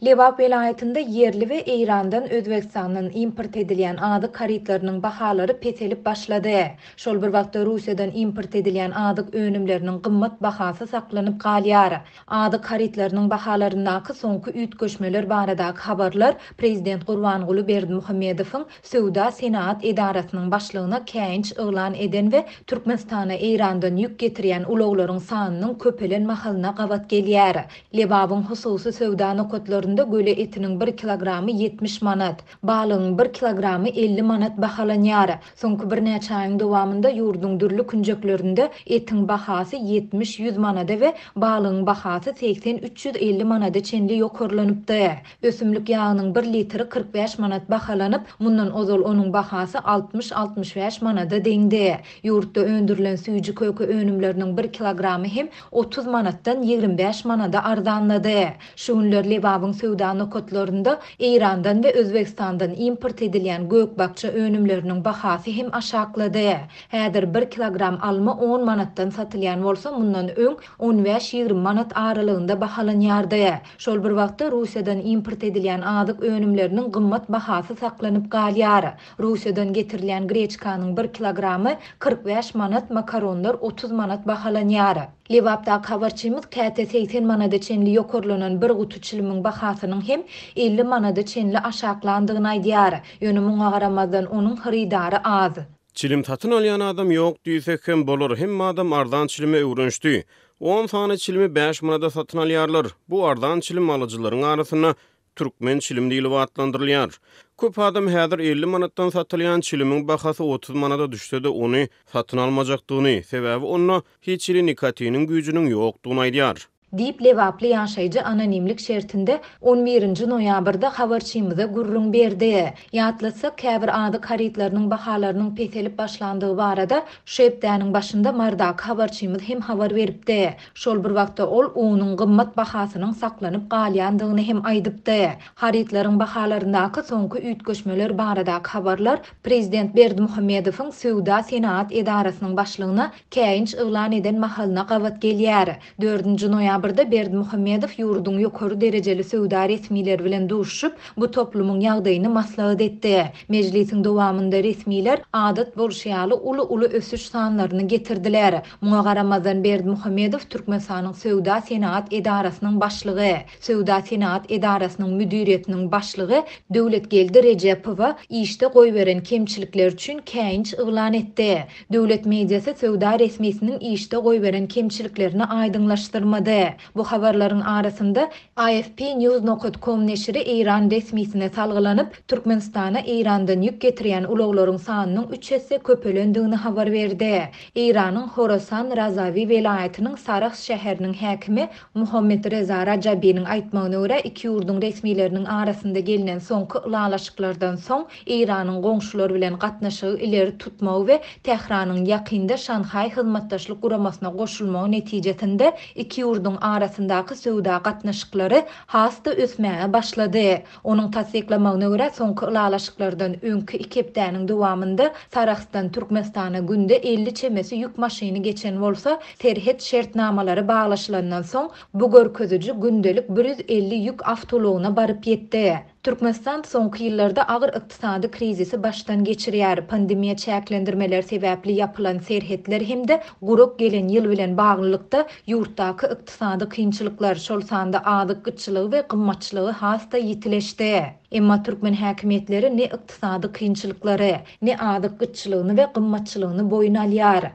Lebap welaýatynda ýerli we Eýrandan Özbegistandan import edilýän azyk harytlarynyň bahalary peselip başlady. Şol bir wagtda Russiýadan import edilýän azyk önümleriniň gymmat bahasy saklanyp galýar. Azyk harytlarynyň bahalaryndaky soňky üýtgeşmeler baradaky habarlar prezident Gurbanguly Berdimuhamedowyň Söwda-senagat edarasynyň başlygyna käýinç ýylan eden we Türkmenistana Eýrandan ýük getirýän ulaglaryň sanynyň köpelen mahalyna gawat gelýär. Lebapyň hususy Söwda-senagat göle etiniň 1 kilogramy 70 manat, balygyň 1 kilogramy 50 manat bahalanýar. Soňky bir näçe aýyň dowamında ýurduň dürli künjeklerinde etiň bahasy 70-100 manada we balygyň bahasy 80-350 manada çenli ýokarlanypdy. Ösümlik ýagynyň 1 litri 45 manat bahalanyp, mundan ozal onuň bahasy 60-65 manada deňdi. Ýurtda öndürilen süýji kökü önümleriniň 1 kilogramy hem 30 manatdan 25 manada arzanlady. Şu günler Lebapyň Söwda-senagatlarynda Eýrandan we Özbegistandan import edilýän gökbakça önümleriniň bahasy hem aşaklady. Häzir 1 kilogram alma 10 manatdan satylýan bolsa, mundan öň 15-20 manat aralygynda bahalanýardy. Şol bir wagtda Russiýadan import edilýän azyk önümleriniň gymmat bahasy saklanyp galýar. Russiýadan getirilýän greçkanyň 1 kilogramy 45 manat, makaronlar 30 manat bahalanýar. Lebapda habarçymyz käte 80 manada çenli ýokarlanan bir gutu çilimiň bahasynyň hem 50 manada çenli aşaklandygyny aýdýar. Ýöne muňa garamazdan onuň harydary az. Çilim satyn alýan adam ýok diýsek hem bolar, hem adam ardan çilime öwrenşdi. 10 sany çilimi 5 manada satyn alýarlar. Bu ardan çilim alyjylaryň arasyna Türkmen çilim diýilip adlandyrylýar. Köp adam häzir 50 manatdan satylýan çilimiň bahasy 30 manada düşse de ony satyn almajakdygyny, sebäbi onda hiç nikotiniň güýjüniň ýokdugyny aýdýar. Diýip Lebaply ýaşaýjy anonimlik şertinde 11-nji noýabrda habarçymyza gurrun berdi. Ýatlasak, käbir azyk harytlarynyň bahalarynyň peselip başlandygy barada şu hepdäniň başynda mardaky habarçymyz hem habar beripdi. Şol bir wagtda ol onuň gymmat bahasynyň saklanyp galýandygyny hem aýdypdy. Harytlaryň bahalaryndaky soňky üýtgeşmeler baradaky habarlar prezident Berdimuhamedowyň Söwda-senagat edarasynyň başlygyna käýinç ýylan eden mahalyna gawat gelýär. 4-nji noýabrda Berdimuhamedow ýurduň ýokary derejeli söwda resmiler bilen duşup bu toplumyň ýagdaýyny maslahat etdi. Mejlisiň dowamında resmiler adat bolşýaly uly ösüş sanlaryny getirdiler. Muňa garamazdan Berdimuhamedow Türkmenistanyň Söwda-senagat edarasynyň başlygy, Söwda-senagat edarasynyň müdiriýetiniň başlygy Döwletgeldi Rejepowa işde goýberen kemçilikler üçin käýinç ýylan etdi. Döwlet mediýasy söwda resmisiniň işde goýberen kemçiliklerini aýdyňlaşdyrmady. Bu habarlaryň arasynda afp.news.com neşri Eýran resmisine salgylanyp Türkmenistana Eýrandan ýük getirýän ulaglaryň sanynyň 3 hesse köpelendigini habar berdi. Eýranyň Horasan Razavi welaýatynyň Saraq şäheriniň häkimi Muhammed Reza Rajabiň aýtmagyna görä, iki ýurduň resmileriniň arasynda gelinen soňky ulalaşyklardan soň Eýranyň goňşular bilen gatnaşygy ileri tutmagy we Tehranyň ýakynda Şanhay hyzmatdaşlyk guramasyna goşulmagy netijesinde iki ýurduň arasyndaky söwda gatnaşyklary hasta ösmäge başlady. Onuň tasdiklamagyna görä, soňky ulalaşyklardan öňkü iki hepdäniň dowamında Saraqstan Türkmenistana günde 50 çemesi ýük maşyny geçen bolsa, terhet şertnamalary baglaşylandan soň bu görkezüji gündelik 150 ýük awtologyna baryp ýetdi. Türkmenistan soňky ýyllarda agyr ykdysady krizisi başdan geçirýär. Pandemiýa çäklendirmeler sebäpli ýapylan serhetler hemde guruk gelen ýyl bilen baglylykda ýurtdaky ykdysady kynçylyklar, şol sanda azyk gyçylygy we gymmatçylygy hasta ýitileşdi. Emma Türkmen häkimetleri ne ykdysady kynçylyklary, ne azyk gyçylygyny we gymmatçylygyny boyun alýar.